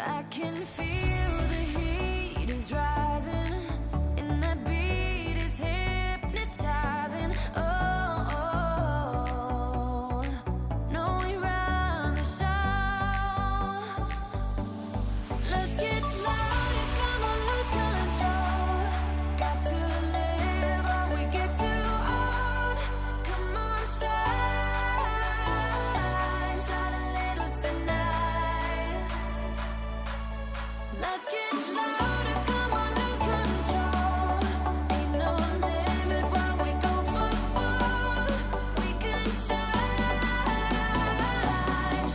I can feel the heat is rising, and that beat is hypnotizing. Oh, oh, no, we run the show. Let's get louder, come on, lose control. Got to live or we get too old. Come on, shine, shine a little tonight. Let's get louder, come on, lose control. Ain't no limit while we go for more. We can shine,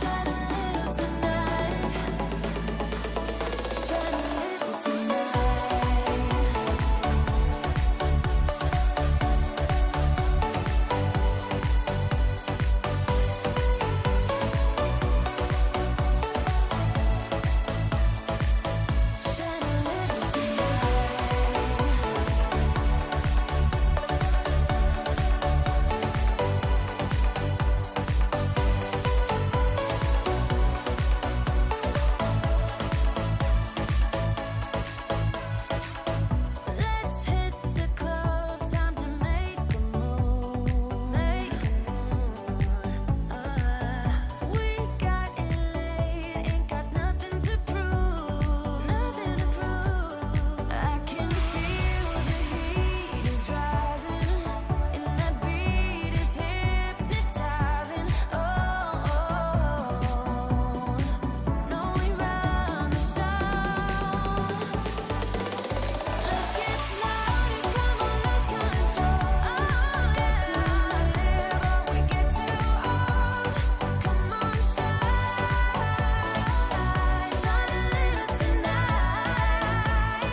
shine a little tonight. Shine a little tonight. Shine a little Let's hit the club, time to make a move, make a move. We got it late, ain't got nothing to prove, nothing to prove. I can feel the heat is rising, and that beat is hypnotizing. Oh, no, we run the show. Let's get louder, come on, lose control. Got to live or we get too old. Come on, shine, shine a little tonight.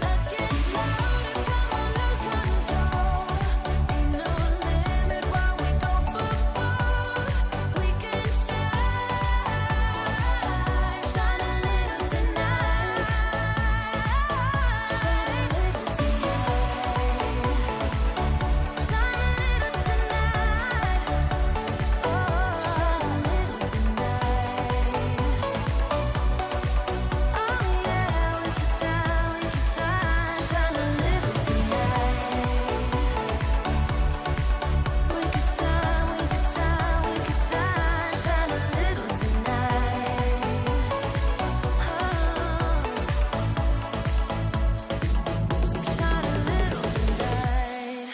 Let's get louder, come on, lose control. Ain't no limit while we go for more. We can shine, shine a little tonight. Shine a little tonight. Shine a little tonight. Oh, shine a little tonight. Oh yeah, we can shine, shine a little tonight. We can shine, shine a little tonight. Shine a little tonight.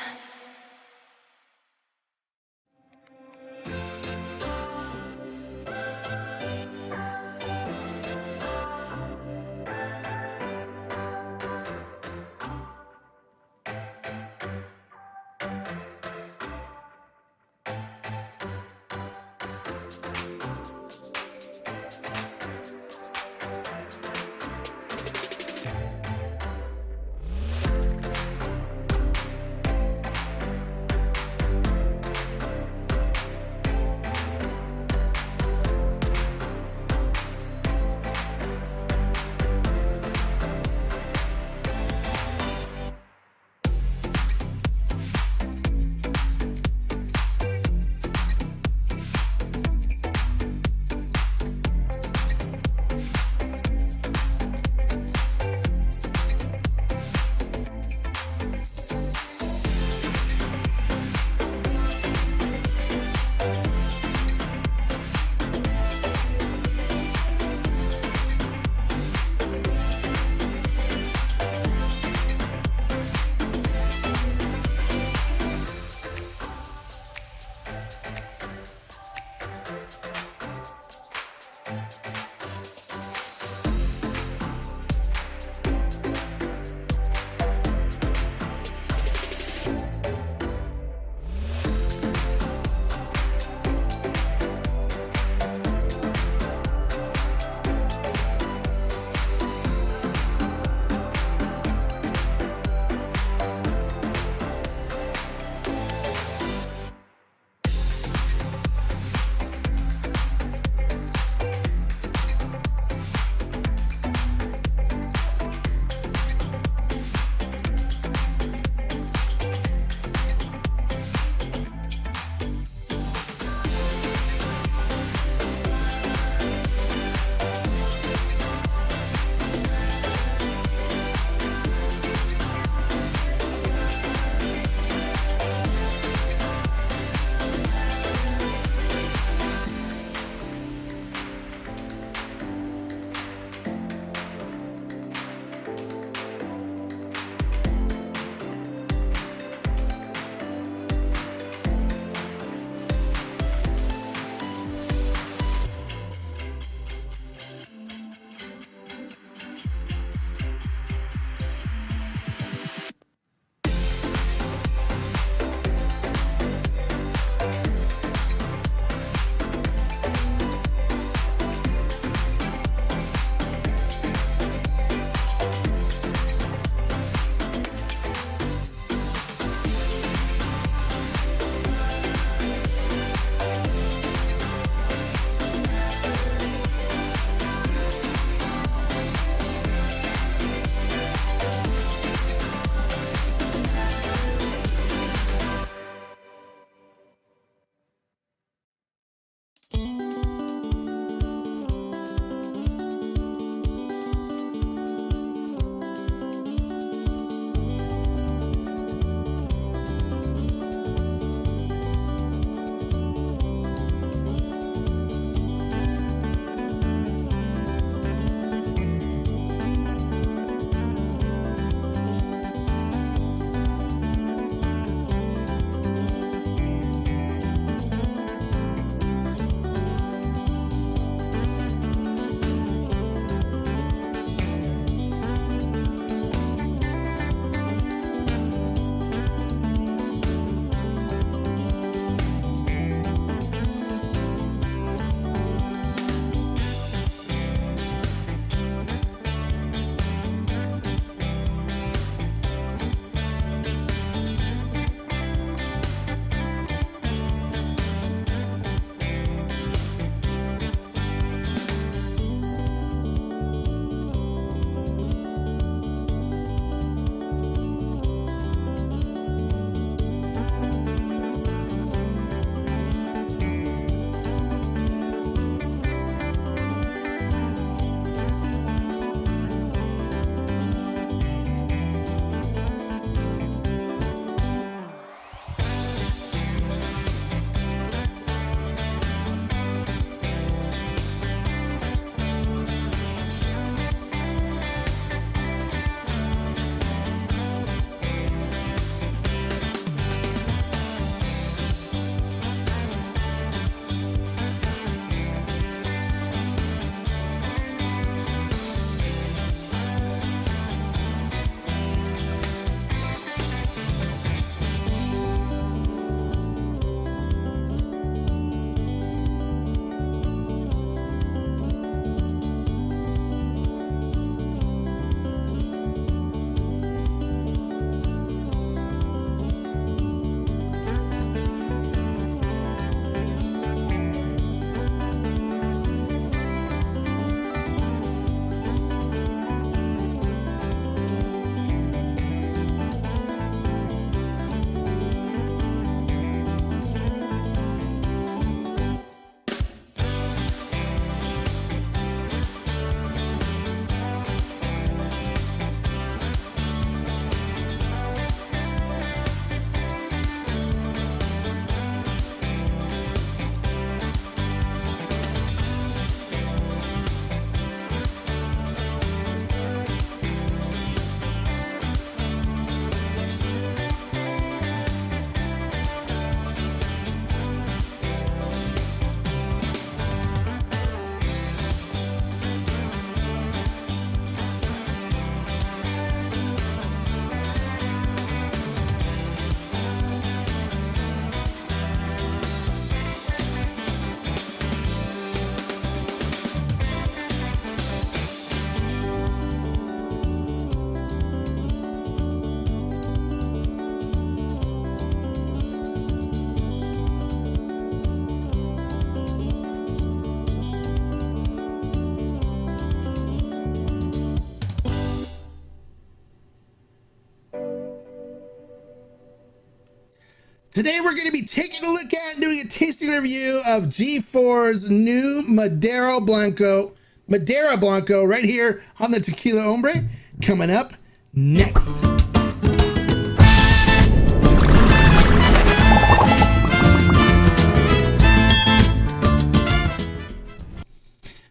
Today we're going to be taking a look at and doing a tasting review of G4's new Madera Blanco right here on the Tequila Hombre, coming up next.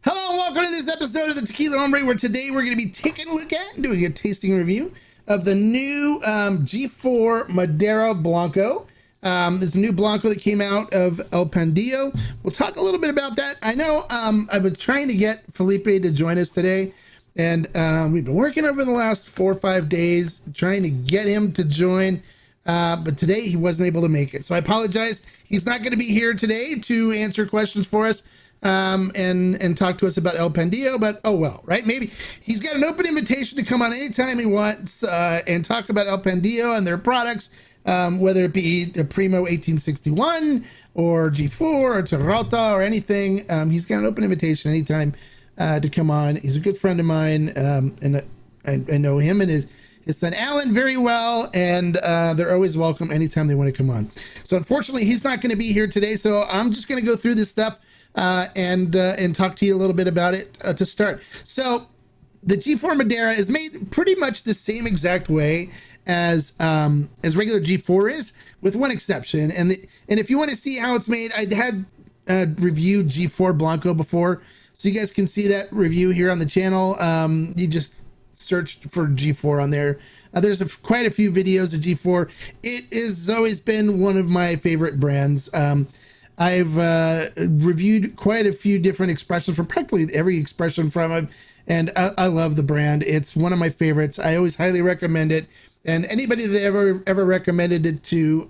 Hello and welcome to this episode of the Tequila Hombre, where today we're going to be taking a look at and doing a tasting review of the new G4 Madera Blanco. This new Blanco that came out of El Pandillo. We'll talk a little bit about that. I know I've been trying to get Felipe to join us today, and we've been working over the last 4 or 5 days trying to get him to join, but today he wasn't able to make it. So I apologize. He's not going to be here today to answer questions for us and talk to us about El Pandillo, but oh well, right? Maybe he's got an open invitation to come on anytime he wants and talk about El Pandillo and their products. Whether it be the Primo 1861 or G4 or Terrota or anything, he's got an open invitation anytime to come on. He's a good friend of mine, and I know him and his son Alan very well, and they're always welcome anytime they want to come on. So unfortunately, he's not going to be here today, so I'm just going to go through this stuff and talk to you a little bit about it to start. So the G4 Madera is made pretty much the same exact way as regular G4 is, with one exception. And if you want to see how it's made, I had reviewed G4 Blanco before, so you guys can see that review here on the channel. You just search for G4 on there. There's quite a few videos of G4. It has always been one of my favorite brands. I've reviewed quite a few different expressions from practically every expression from it, and I love the brand. It's one of my favorites. I always highly recommend it, and anybody that ever recommended it to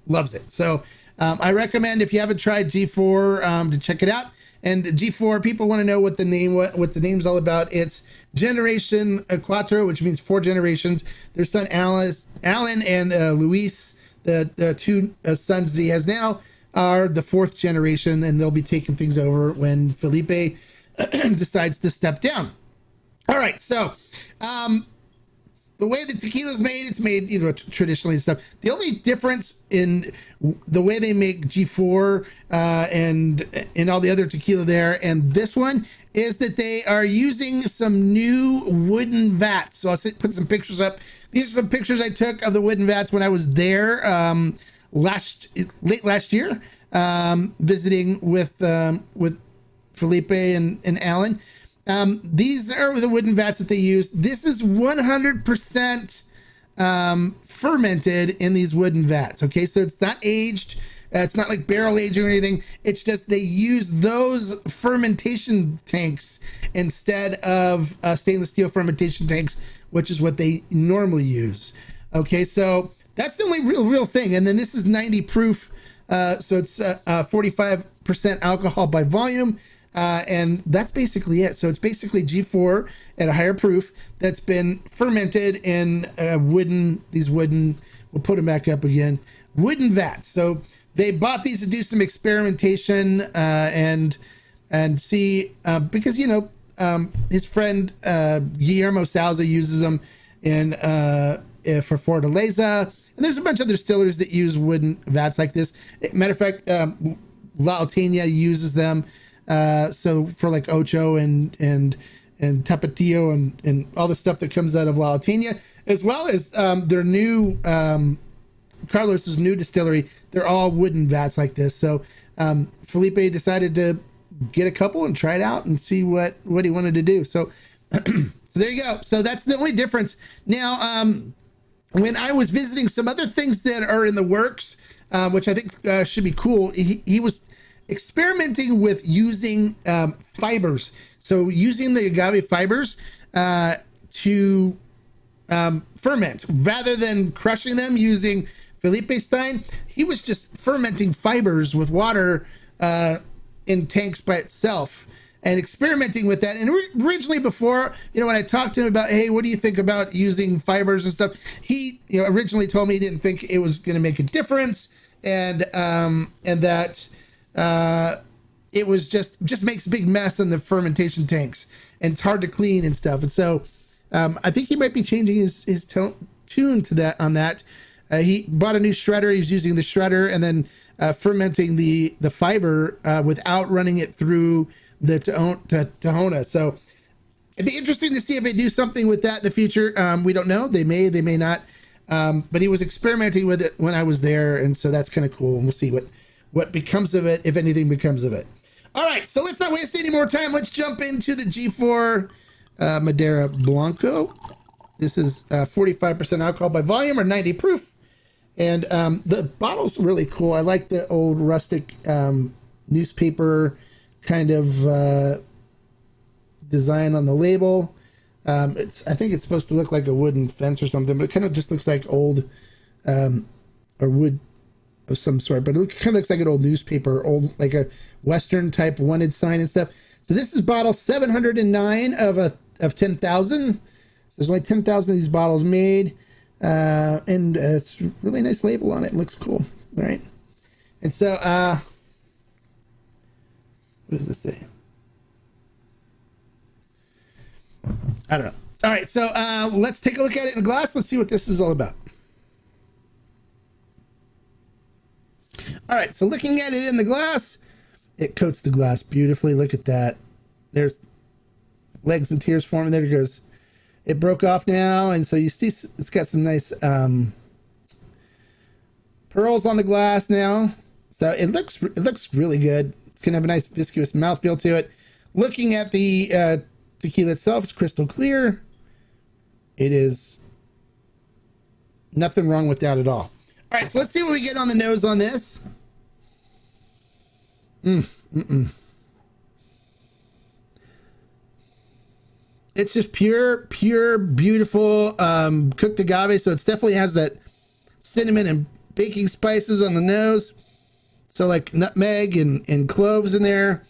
loves it. So I recommend, if you haven't tried G4, to check it out. And G4, people want to know what the name's all about. It's Generation G4, which means 4 generations. Their son Alan and Luis, the two sons that he has now, are the 4th generation, and they'll be taking things over when Felipe decides to step down. All right, so the way the tequila is made, it's made, traditionally and stuff. The only difference in the way they make G4 and all the other tequila there and this one is that they are using some new wooden vats. So I'll put some pictures up. These are some pictures I took of the wooden vats when I was there late last year, visiting with Felipe and Alan. These are the wooden vats that they use. This is 100% fermented in these wooden vats. Okay, so it's not aged. It's not like barrel aging or anything. It's just they use those fermentation tanks instead of stainless steel fermentation tanks, which is what they normally use. Okay, so that's the only real thing. And then this is 90 proof, so it's 45% alcohol by volume. And that's basically it. So it's basically G4 at a higher proof that's been fermented in these wooden, we'll put them back up again, wooden vats. So they bought these to do some experimentation and see, because, his friend Guillermo Salza uses them for Fortaleza. And there's a bunch of other distillers that use wooden vats like this. Matter of fact, La Alteña uses them. So for like Ocho and Tapatio and all the stuff that comes out of La Alteña, as well as their new Carlos's new distillery, they're all wooden vats like this. So Felipe decided to get a couple and try it out and see what he wanted to do. So so there you go. So that's the only difference. Now, when I was visiting some other things that are in the works, which I think should be cool, he was experimenting with using fibers. So using the agave fibers to ferment rather than crushing them using Felipe Stein. He was just fermenting fibers with water in tanks by itself and experimenting with that. And originally, before, when I talked to him about, hey, what do you think about using fibers and stuff, he originally told me he didn't think it was going to make a difference, and that it was just makes a big mess in the fermentation tanks, and it's hard to clean and stuff. And so I think he might be changing his tune to that on that. He bought a new shredder. He's using the shredder and then fermenting the fiber without running it through the Tahona. So it'd be interesting to see if they do something with that in the future. We don't know. They may not. But he was experimenting with it when I was there, and so that's kind of cool. And we'll see what becomes of it, if anything becomes of it. All right, so let's not waste any more time. Let's jump into the G4 Madera Blanco. This is 45% alcohol by volume or 90 proof. And the bottle's really cool. I like the old rustic newspaper kind of design on the label. I think it's supposed to look like a wooden fence or something, but it kind of just looks like old or wood of some sort. But it kind of looks like an old newspaper, like a Western type wanted sign and stuff. So this is bottle 709 of 10,000. So there's only 10,000 of these bottles made, and it's a really nice label on it. It looks cool. All right, and so what does this say? I don't know. All right, so let's take a look at it in the glass. Let's see what this is all about. All right, so looking at it in the glass, it coats the glass beautifully. Look at that. There's legs and tears forming. There it goes. It broke off now, and so you see it's got some nice pearls on the glass now. So it looks really good. It's gonna have a nice viscous mouthfeel to it. Looking at the tequila itself, it's crystal clear. It is nothing wrong with that at all. All right, so let's see what we get on the nose on this. It's just pure, beautiful cooked agave. So it definitely has that cinnamon and baking spices on the nose. So like nutmeg and cloves in there.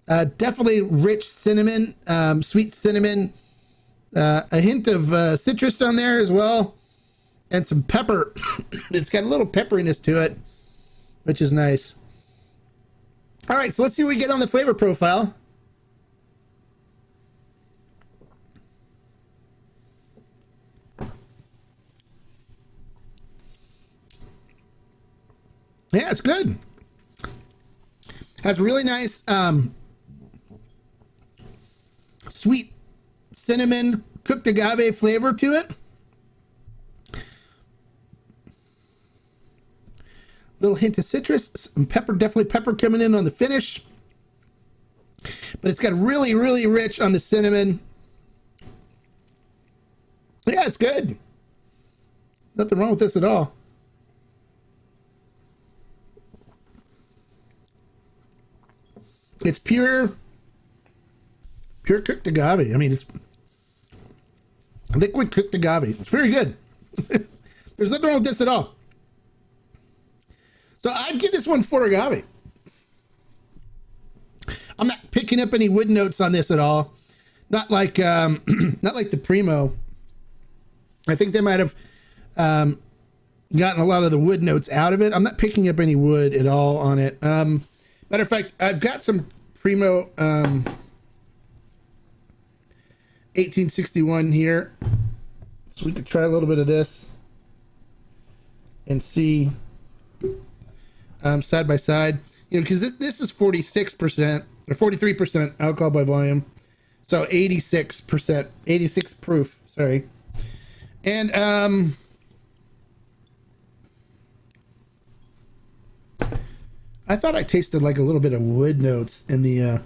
Definitely rich cinnamon, sweet cinnamon. A hint of citrus on there as well. And some pepper. It's got a little pepperiness to it, which is nice. All right, so let's see what we get on the flavor profile. Yeah, it's good. Has really nice sweet cinnamon cooked agave flavor to it. Little hint of citrus, some pepper, definitely pepper coming in on the finish. But it's got really, really rich on the cinnamon. Yeah, it's good. Nothing wrong with this at all. It's pure cooked agave. I mean, it's liquid cooked agave. It's very good. There's nothing wrong with this at all. So I'd give this one 4 agave. I'm not picking up any wood notes on this at all. Not like not like the Primo. I think they might have gotten a lot of the wood notes out of it. I'm not picking up any wood at all on it. Matter of fact, I've got some Primo 1861 here. So we could try a little bit of this and see side by side. You know, because this is 46% or 43% alcohol by volume. So 86%, 86 proof, sorry. And I thought I tasted like a little bit of wood notes in the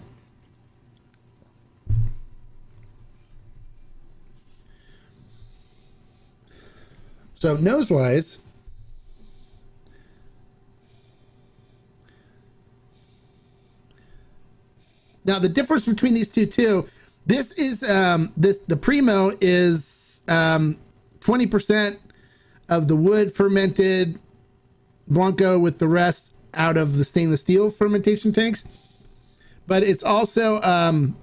so nose wise, now the difference between these two too, this is the Primo is 20% of the wood fermented Blanco with the rest out of the stainless steel fermentation tanks, but it's also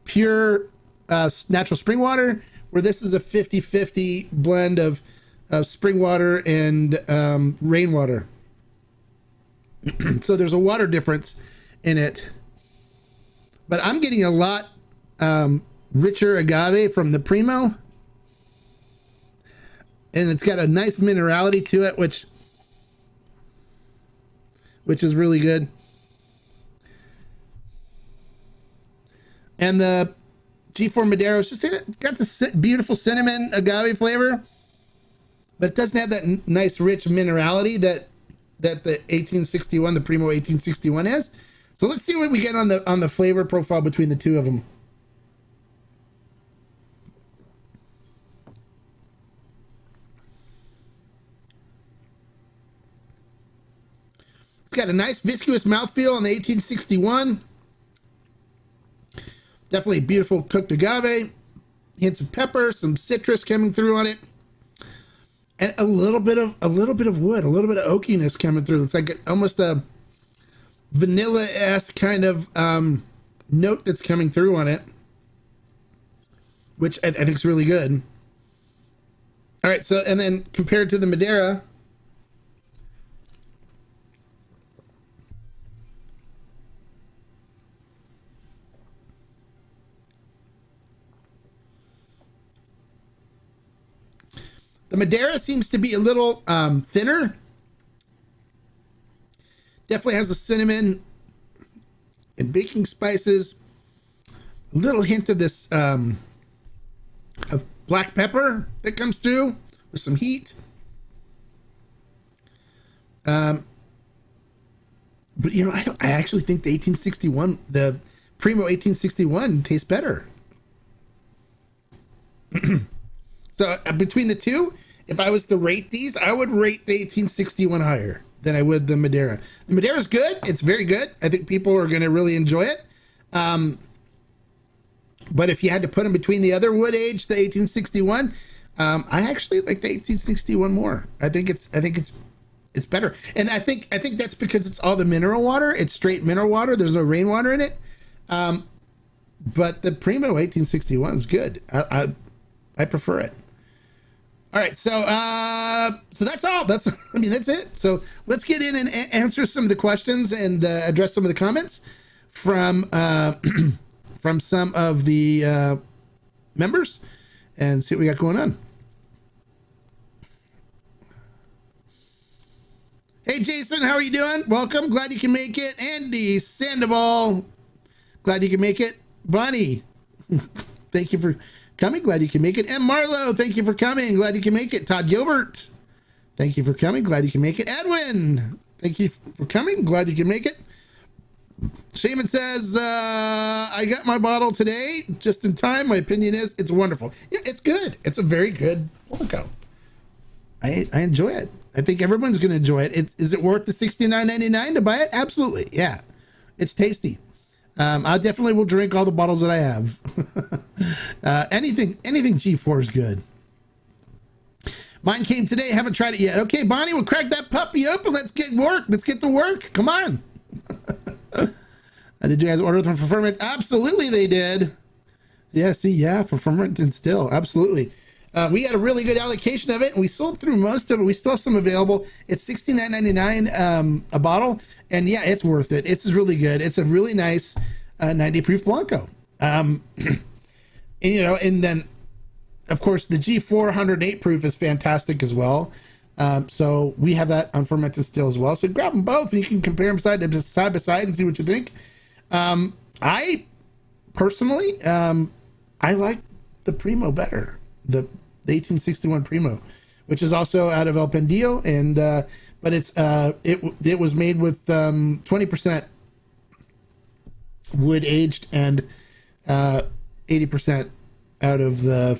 pure natural spring water, where this is a 50-50 blend of spring water and rainwater. So there's a water difference in it, but I'm getting a lot richer agave from the Primo. and it's got a nice minerality to it, which is really good. And the G4 Madera is just got this beautiful cinnamon agave flavor, but it doesn't have that nice rich minerality that the 1861, the Primo 1861 is. So let's see what we get on the flavor profile between the two of them. It's got a nice viscous mouthfeel on the 1861. Definitely beautiful cooked agave. Hints of pepper, some citrus coming through on it, and a little bit of wood, a little bit of oakiness coming through. It's like almost a vanilla-esque kind of note that's coming through on it, which I think is really good. All right, so and then compared to the Madera, the Madera seems to be a little thinner. Definitely has the cinnamon and baking spices. A little hint of this of black pepper that comes through with some heat. But you know, I actually think the 1861, the Primo 1861 tastes better. So between the two, if I was to rate these, I would rate the 1861 higher than I would the Madera. The Madera is good. It's very good. I think people are going to really enjoy it. But if you had to put them between the other wood age, the 1861, I actually like the 1861 more. I think it's better. And I think that's because it's all the mineral water. It's straight mineral water. There's no rainwater in it. But the Primo 1861 is good. I prefer it. All right, so that's all. That's it. So let's get in and answer some of the questions and address some of the comments from from some of the members and see what we got going on. Hey, Jason, how are you doing? Welcome. Glad you can make it. Andy Sandoval, glad you can make it. Bonnie, thank you for coming. Glad you can make it. And Marlo, thank you for coming. Glad you can make it. Todd Gilbert, thank you for coming. Glad you can make it. Edwin, thank you for coming. Glad you can make it. Shaman says, I got my bottle today just in time. My opinion is it's wonderful. Yeah, it's good. It's a very good Blanco. I enjoy it. I think everyone's going to enjoy it. Is it worth the $69.99 to buy it? Absolutely. Yeah, it's tasty. I definitely will drink all the bottles that I have. Anything G4 is good. Mine came today. Haven't tried it yet. Okay, Bonnie, we'll crack that puppy open. Let's get work. Let's get to work. Come on. Did you guys order them for ferment? Absolutely, they did. Yeah, see, yeah, for ferment and still. Absolutely. We had a really good allocation of it, and we sold through most of it. We still have some available. It's $69.99 a bottle, and yeah, it's worth it. It's really good. It's a really nice 90 proof Blanco. And, you know, and then of course the G4 108 proof is fantastic as well. So we have that unfermented still as well. So grab them both, and you can compare them side by side and see what you think. I personally, I like the Primo better. The 1861 Primo, which is also out of El Pandillo, and but it was made with 20% wood aged and 80% out of the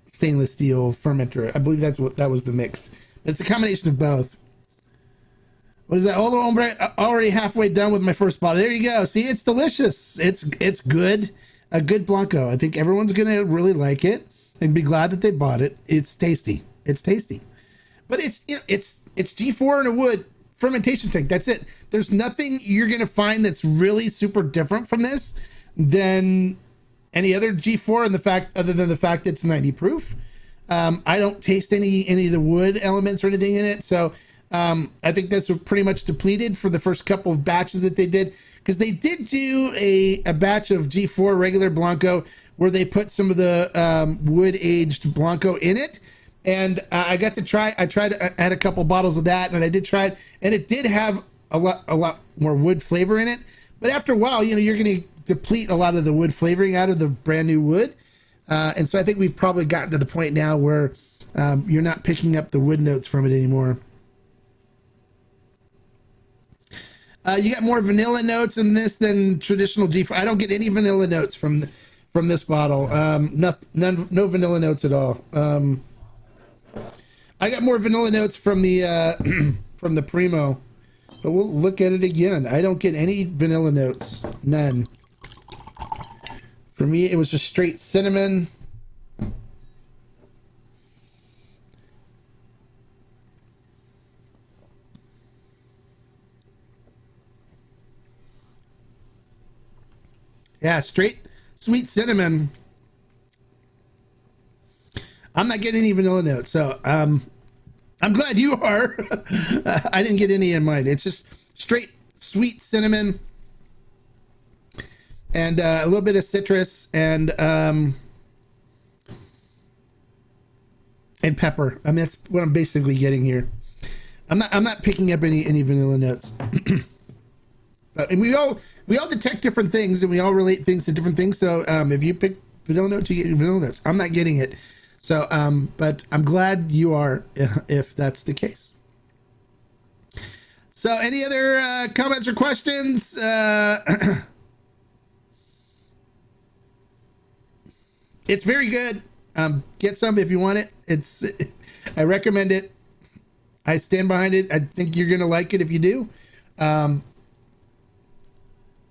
stainless steel fermenter. I believe that was the mix. But it's a combination of both. What is that? Tequila Hombre, already halfway done with my first bottle. There you go. See, it's delicious. It's good. A good Blanco. I think everyone's gonna really like it and be glad that they bought it. It's tasty. It's tasty. But it's G4 in a wood fermentation tank. That's it. There's nothing you're gonna find that's really super different from this than any other G4 in the fact, other than the fact that it's 90 proof. I don't taste any of the wood elements or anything in it. So I think that's pretty much depleted for the first couple of batches that they did, because they did do a batch of G4 regular Blanco where they put some of the wood aged Blanco in it, And I got to try. I had a couple bottles of that, and I did try it, and it did have a lot more wood flavor in it. But after a while, you're going to deplete a lot of the wood flavoring out of the brand new wood. And so I think we've probably gotten to the point now where you're not picking up the wood notes from it anymore. You got more vanilla notes in this than traditional G4. I don't get any vanilla notes from this bottle. No vanilla notes at all. I got more vanilla notes from the from the Primo, but we'll look at it again. I don't get any vanilla notes. None. For me, it was just straight cinnamon. Yeah, straight sweet cinnamon. I'm not getting any vanilla notes, so I'm glad you are. I didn't get any in mine. It's just straight sweet cinnamon and a little bit of citrus and pepper. I mean, that's what I'm basically getting here. I'm not picking up any vanilla notes. And we all detect different things, and we all relate things to different things. So if you pick vanilla notes, you get vanilla notes. I'm not getting it. So, but I'm glad you are, if that's the case. So, any other comments or questions? It's very good. Get some if you want it. I recommend it. I stand behind it. I think you're gonna like it if you do.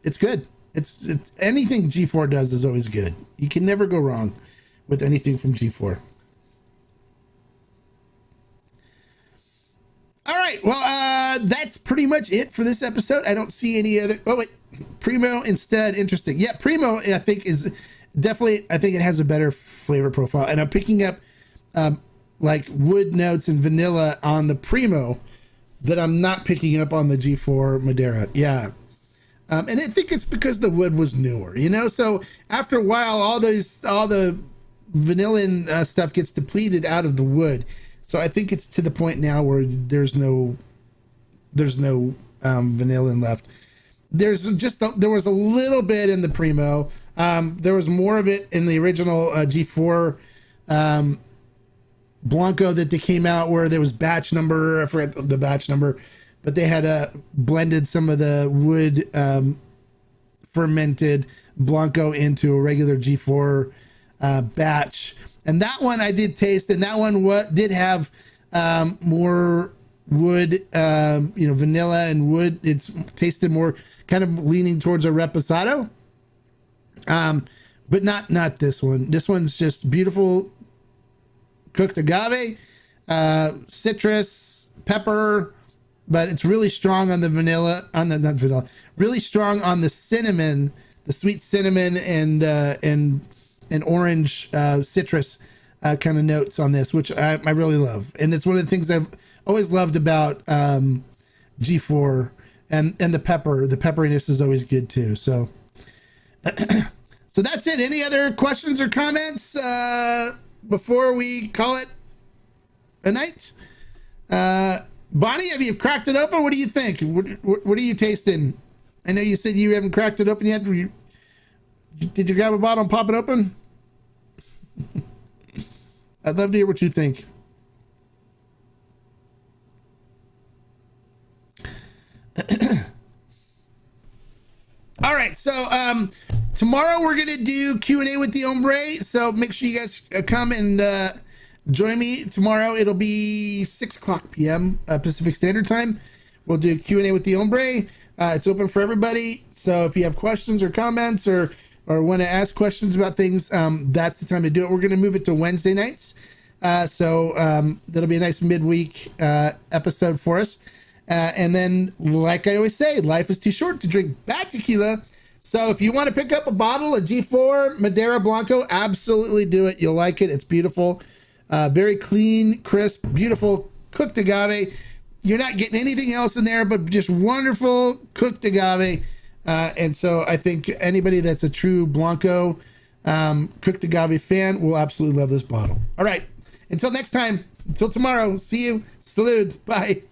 It's good. It's anything G4 does is always good. You can never go wrong with anything from G4. All right. Well, that's pretty much it for this episode. I don't see any other. Oh wait, Primo instead. Interesting. Yeah, Primo. I think is definitely. I think it has a better flavor profile, and I'm picking up like wood notes and vanilla on the Primo that I'm not picking up on the G4 Madera. Yeah. And I think it's because the wood was newer, so after a while, all the vanilla stuff gets depleted out of the wood. So I think it's to the point now where there's no vanilla left. There was a little bit in the Primo. There was more of it in the original G4 Blanco that they came out where there was batch number. I forget the batch number. But they had blended some of the wood fermented Blanco into a regular G4 batch. And that one I did taste, and that one did have more wood, vanilla and wood. It's tasted more kind of leaning towards a reposado. But not this one. This one's just beautiful cooked agave, citrus, pepper, but it's really strong on the vanilla, really strong on the cinnamon, the sweet cinnamon and orange citrus kind of notes on this, which I really love. And it's one of the things I've always loved about G4 and the pepper. The pepperiness is always good too. So, so that's it. Any other questions or comments before we call it a night? Bonnie, have you cracked it open? What do you think? What are you tasting? I know you said you haven't cracked it open yet. Did you grab a bottle and pop it open? I'd love to hear what you think. All right, so tomorrow we're gonna do Q&A with the Hombre. So make sure you guys come and join me tomorrow. It'll be 6:00 p.m. Pacific Standard Time. We'll do Q&A with the Hombre. It's open for everybody. So if you have questions or comments or want to ask questions about things, that's the time to do it. We're going to move it to Wednesday nights. So that'll be a nice midweek episode for us. And then, like I always say, life is too short to drink bad tequila. So if you want to pick up a bottle of G4 Madera Blanco, absolutely do it. You'll like it. It's beautiful. Very clean, crisp, beautiful cooked agave. You're not getting anything else in there but just wonderful cooked agave. And so I think anybody that's a true Blanco cooked agave fan will absolutely love this bottle. All right. Until next time, until tomorrow, see you. Salud. Bye.